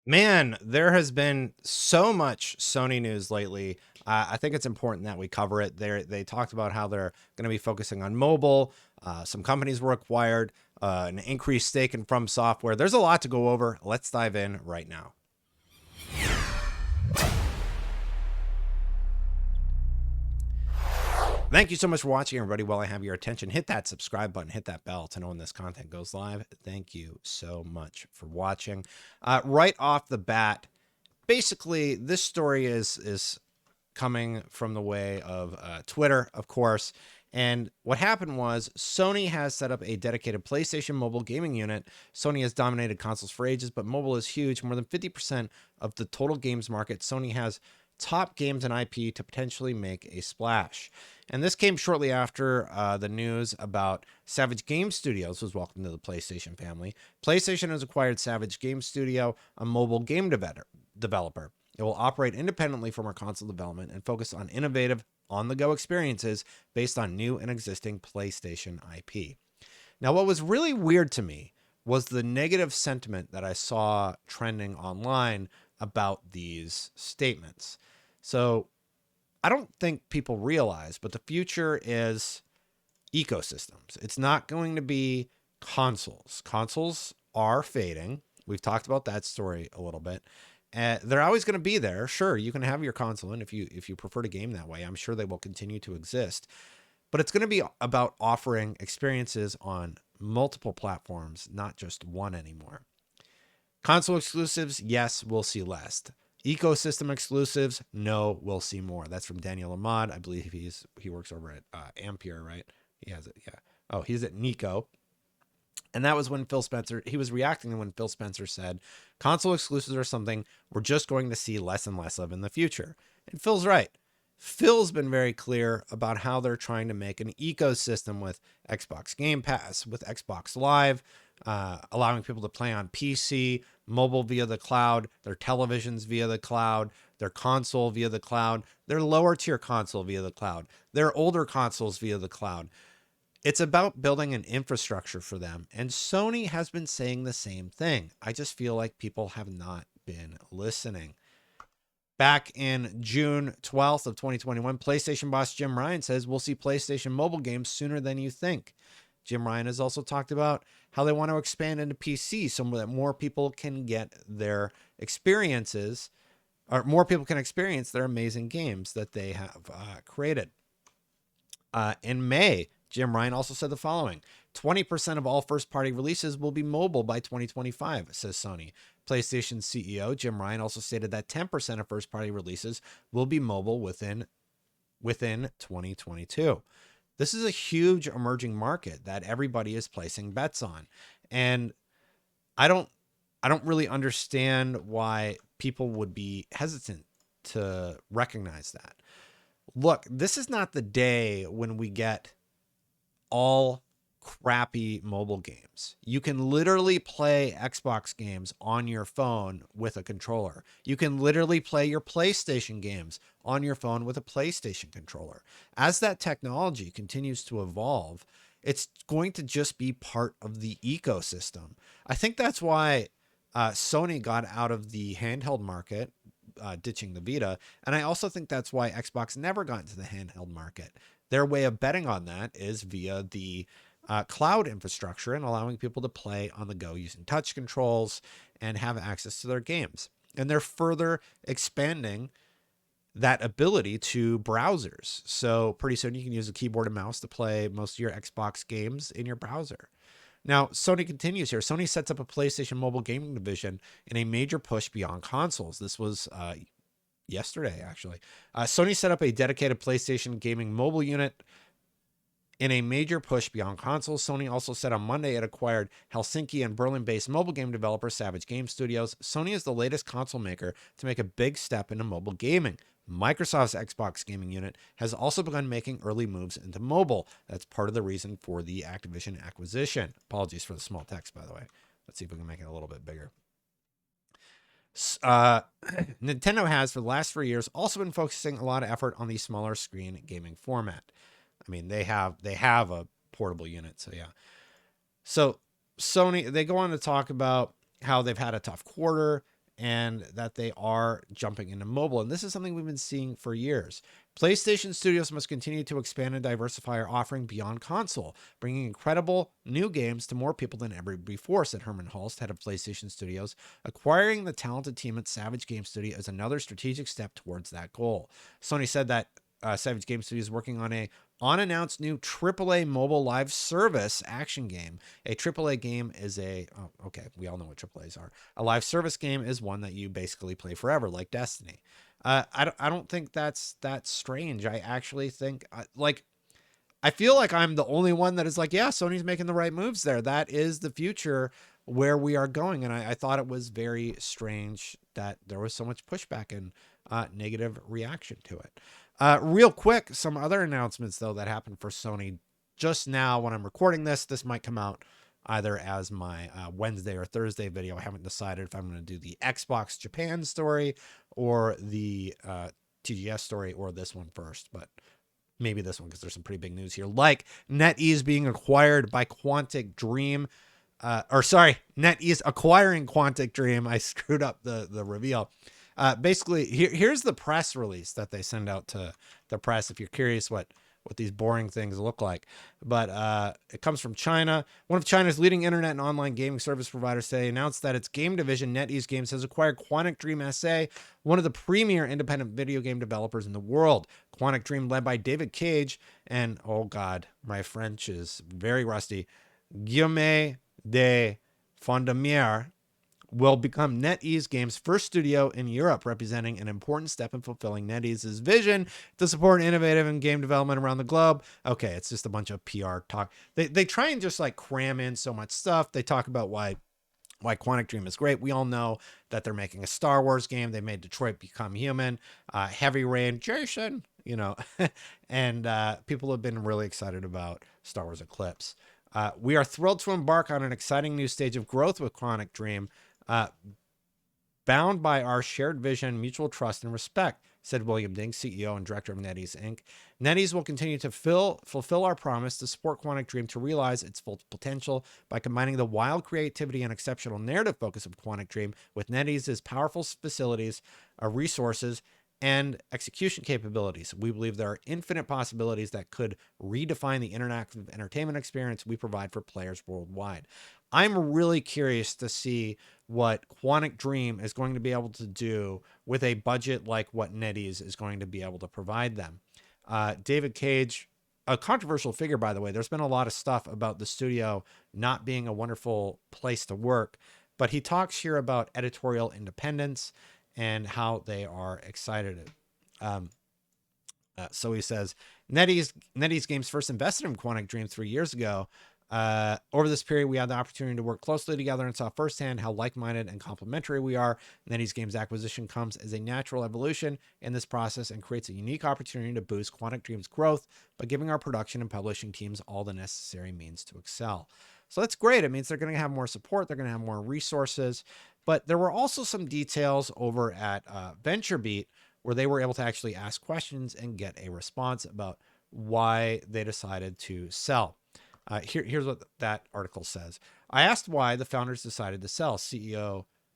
Man, there has been so much Sony news lately. I think it's important that we cover it. They talked about how they're going to be focusing on mobile. Some companies were acquired, an increased stake in FromSoftware. There's a lot to go over. Let's dive in right now. Thank you so much for watching, everybody. While I have your attention, hit that subscribe button, hit that bell to know when this content goes live. Thank you so much for watching. Right off the bat, basically, this story is coming from the way of Twitter, of course. And what happened was Sony has set up a dedicated PlayStation mobile gaming unit. Sony has dominated consoles for ages, but mobile is huge. More than 50% of the total games market. Sony has top games and IP to potentially make a splash. And this came shortly after the news about Savage Game Studios was welcomed to the PlayStation family. PlayStation has acquired Savage Game Studio, a mobile game developer. It will operate independently from our console development and focus on innovative, on-the-go experiences based on new and existing PlayStation IP. Now, what was really weird to me was the negative sentiment that I saw trending online about these statements. So I don't think people realize, but the future is ecosystems. It's not going to be consoles. Consoles are fading. We've talked about that story a little bit. They're always going to be there. Sure, you can have your console, and if you prefer to game that way, I'm sure they will continue to exist. But it's going to be about offering experiences on multiple platforms, not just one anymore. Console exclusives, yes, we'll see less. Ecosystem exclusives, no, we'll see more. That's from Daniel Ahmad. I believe he works over at Ampere, right? He has it, yeah. Oh, he's at Nico. And that was when Phil Spencer, he was reacting to when Phil Spencer said, console exclusives are something we're just going to see less and less of in the future. And Phil's right. Phil's been very clear about how they're trying to make an ecosystem with Xbox Game Pass, with Xbox Live, allowing people to play on PC, mobile via the cloud, their televisions via the cloud, their console via the cloud, their lower tier console via the cloud, their older consoles via the cloud. It's about building an infrastructure for them. And Sony has been saying the same thing. I just feel like people have not been listening. Back in June 12th of 2021, PlayStation boss Jim Ryan says we'll see PlayStation mobile games sooner than you think. Jim Ryan has also talked about how they want to expand into PC so that more people can get their experiences, or more people can experience their amazing games that they have created. In May, Jim Ryan also said the following: 20% of all first-party releases will be mobile by 2025, says Sony. PlayStation CEO Jim Ryan also stated that 10% of first-party releases will be mobile within 2022. This is a huge emerging market that everybody is placing bets on. And I don't really understand why people would be hesitant to recognize that. Look, this is not the day when we get all crappy mobile games. You can literally play Xbox games on your phone with a controller. You can literally play your PlayStation games on your phone with a PlayStation controller. As that technology continues to evolve, it's going to just be part of the ecosystem. I think that's why Sony got out of the handheld market, ditching the Vita. And I also think that's why Xbox never got into the handheld market. Their way of betting on that is via the cloud infrastructure and allowing people to play on the go using touch controls and have access to their games. And they're further expanding that ability to browsers. So pretty soon you can use a keyboard and mouse to play most of your Xbox games in your browser. Now, Sony continues here. Sony sets up a PlayStation mobile gaming division in a major push beyond consoles. This was yesterday, actually. Sony set up a dedicated PlayStation gaming mobile unit in a major push beyond consoles. Sony also said on Monday it acquired Helsinki and Berlin-based mobile game developer Savage Game Studios. Sony is the latest console maker to make a big step into mobile gaming. Microsoft's Xbox gaming unit has also begun making early moves into mobile. That's part of the reason for the Activision acquisition. Apologies for the small text, by the way. Let's see if we can make it a little bit bigger. Nintendo has, for the last 3 years, also been focusing a lot of effort on the smaller screen gaming format. I mean, they have a portable unit, so yeah. So Sony, they go on to talk about how they've had a tough quarter and that they are jumping into mobile. And this is something we've been seeing for years. PlayStation Studios must continue to expand and diversify our offering beyond console, bringing incredible new games to more people than ever before, said Herman Hulst, head of PlayStation Studios. Acquiring the talented team at Savage Game Studio is another strategic step towards that goal. Sony said that Savage Game Studio is working on a unannounced new AAA mobile live service action game. A AAA game is we all know what AAAs are. A live service game is one that you basically play forever, like Destiny. I don't think that's that strange. I actually think I feel like I'm the only one that is like, yeah, Sony's making the right moves there. That is the future where we are going. And I thought it was very strange that there was so much pushback and negative reaction to it. Real quick, some other announcements, though, that happened for Sony just now when I'm recording this. This might come out either as my Wednesday or Thursday video. I haven't decided if I'm going to do the Xbox Japan story or the TGS story or this one first, but maybe this one because there's some pretty big news here, like NetEase being acquired by Quantic Dream. NetEase acquiring Quantic Dream. I screwed up the reveal. Basically, here's the press release that they send out to the press if you're curious what these boring things look like. But it comes from China. One of China's leading internet and online gaming service providers today announced that its game division, NetEase Games, has acquired Quantic Dream SA, one of the premier independent video game developers in the world. Quantic Dream, led by David Cage and, oh God, my French is very rusty, Guillaume de Fondemier, will become NetEase Games' first studio in Europe, representing an important step in fulfilling NetEase's vision to support innovative and game development around the globe. Okay, it's just a bunch of PR talk. They try and just like cram in so much stuff. They talk about why Quantic Dream is great. We all know that they're making a Star Wars game. They made Detroit Become Human, Heavy Rain, Jason, and people have been really excited about Star Wars Eclipse. We are thrilled to embark on an exciting new stage of growth with Quantic Dream, bound by our shared vision, mutual trust, and respect, said William Ding, CEO and director of NetEase Inc. NetEase will continue to fulfill our promise to support Quantic Dream to realize its full potential by combining the wild creativity and exceptional narrative focus of Quantic Dream with NetEase's powerful facilities, resources, and execution capabilities. We believe there are infinite possibilities that could redefine the interactive entertainment experience we provide for players worldwide. I'm really curious to see what Quantic Dream is going to be able to do with a budget like what NetEase is going to be able to provide them. David Cage, a controversial figure, by the way. There's been a lot of stuff about the studio not being a wonderful place to work, but he talks here about editorial independence and how they are excited. So he says, NetEase Games first invested in Quantic Dream 3 years ago. Over this period, we had the opportunity to work closely together and saw firsthand how like-minded and complementary we are. NetEase Games acquisition comes as a natural evolution in this process and creates a unique opportunity to boost Quantic Dream's growth by giving our production and publishing teams all the necessary means to excel. So that's great. It means they're going to have more support. They're going to have more resources. But there were also some details over at VentureBeat where they were able to actually ask questions and get a response about why they decided to sell. Here's what that article says. I asked why the founders decided to sell.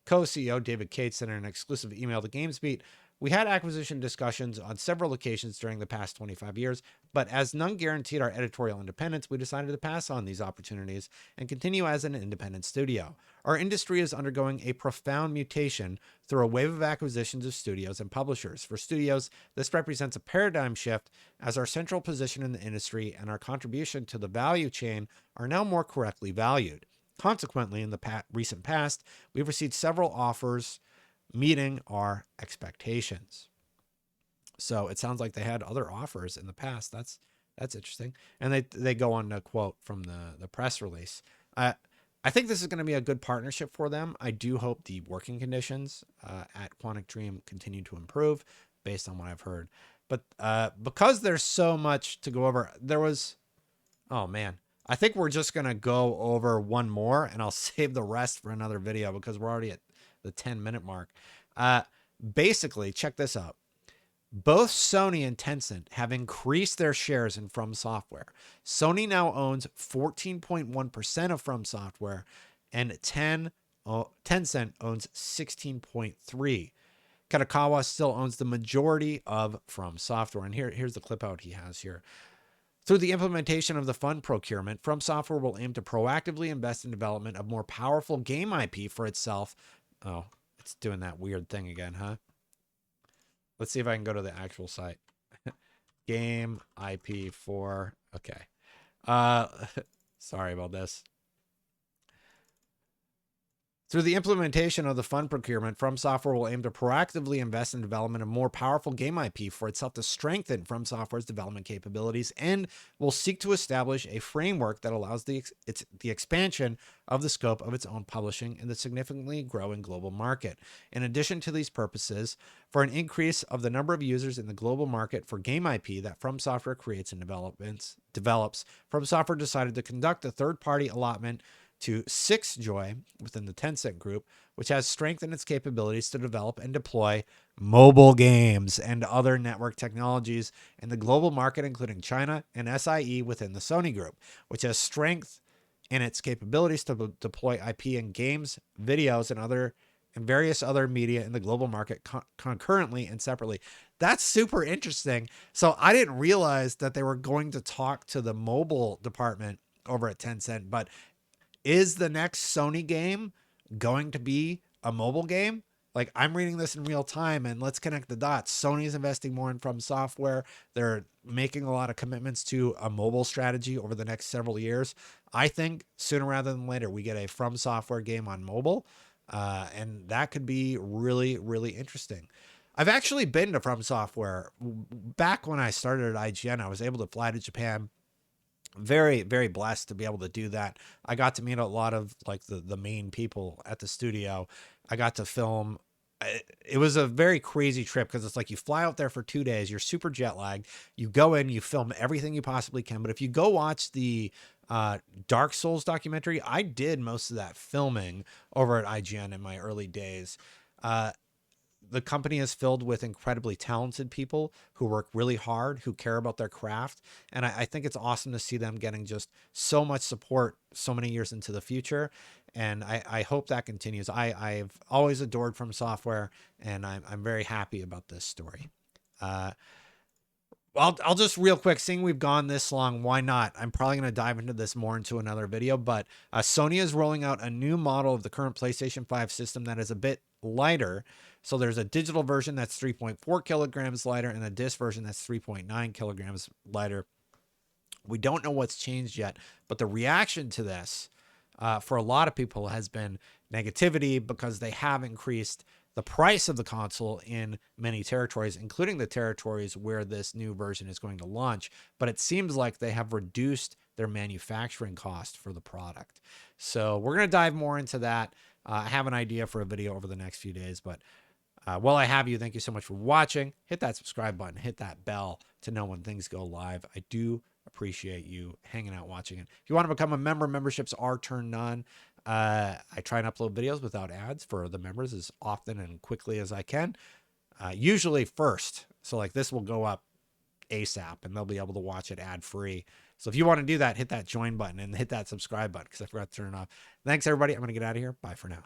Co-CEO David Cage sent an exclusive email to GamesBeat. We had acquisition discussions on several occasions during the past 25 years, but as none guaranteed our editorial independence, we decided to pass on these opportunities and continue as an independent studio. Our industry is undergoing a profound mutation through a wave of acquisitions of studios and publishers. For studios, this represents a paradigm shift as our central position in the industry and our contribution to the value chain are now more correctly valued. Consequently, in the recent past, we've received several offers meeting our expectations. So it sounds like they had other offers in the past. That's interesting. And they go on to quote from the press release. I think this is going to be a good partnership for them. I do hope the working conditions at Quantic Dream continue to improve based on what I've heard. But because there's so much to go over, I think we're just going to go over one more and I'll save the rest for another video because we're already at the 10-minute mark. Basically, check this out. Both Sony and Tencent have increased their shares in FromSoftware. Sony now owns 14.1% of FromSoftware and 10 Tencent owns 16.3. Katakawa still owns the majority of FromSoftware. And here's the clip out he has here. Through the implementation of the fund procurement, FromSoftware will aim to proactively invest in development of more powerful game IP for itself. Oh, it's doing that weird thing again, huh? Let's see if I can go to the actual site. Game IP for... Okay. Sorry about this. Through the implementation of the fund procurement, FromSoftware will aim to proactively invest in development of more powerful game IP for itself to strengthen FromSoftware's development capabilities, and will seek to establish a framework that allows the expansion of the scope of its own publishing in the significantly growing global market. In addition to these purposes, for an increase of the number of users in the global market for game IP that FromSoftware creates and develops, FromSoftware decided to conduct a third-party allotment to Sixjoy within the Tencent group, which has strengthened its capabilities to develop and deploy mobile games and other network technologies in the global market, including China, and SIE within the Sony group, which has strength in its capabilities to deploy IP in games, videos, and various other media in the global market concurrently and separately. That's super interesting. So I didn't realize that they were going to talk to the mobile department over at Tencent, but is the next Sony game going to be a mobile game? Like, I'm reading this in real time, and let's connect the dots. Sony's investing more in FromSoftware. They're making a lot of commitments to a mobile strategy over the next several years. I think sooner rather than later, we get a FromSoftware game on mobile, and that could be really, really interesting. I've actually been to FromSoftware. Back when I started at IGN, I was able to fly to Japan. Very, very blessed to be able to do that. I got to meet a lot of like the main people at the studio. I got to film. It was a very crazy trip because it's like you fly out there for 2 days. You're super jet lagged. You go in, you film everything you possibly can. But if you go watch the Dark Souls documentary, I did most of that filming over at IGN in my early days. The company is filled with incredibly talented people who work really hard, who care about their craft. And I think it's awesome to see them getting just so much support so many years into the future. And I hope that continues. I've always adored FromSoftware, and I'm very happy about this story. I'll just real quick, seeing we've gone this long, why not? I'm probably going to dive into this more into another video, but Sony is rolling out a new model of the current PlayStation 5 system that is a bit lighter. So there's a digital version that's 3.4 kilograms lighter and a disc version that's 3.9 kilograms lighter. We don't know what's changed yet, but the reaction to this for a lot of people has been negativity because they have increased the price of the console in many territories, including the territories where this new version is going to launch. But it seems like they have reduced their manufacturing cost for the product. So we're going to dive more into that. I have an idea for a video over the next few days, but while I have you, thank you so much for watching. Hit that subscribe button, hit that bell to know when things go live. I do appreciate you hanging out watching it. If you want to become a member, memberships are turned on. I try and upload videos without ads for the members as often and quickly as I can. Usually first. So like this will go up ASAP and they'll be able to watch it ad free. So if you want to do that, hit that join button and hit that subscribe button because I forgot to turn it off. Thanks everybody. I'm going to get out of here. Bye for now.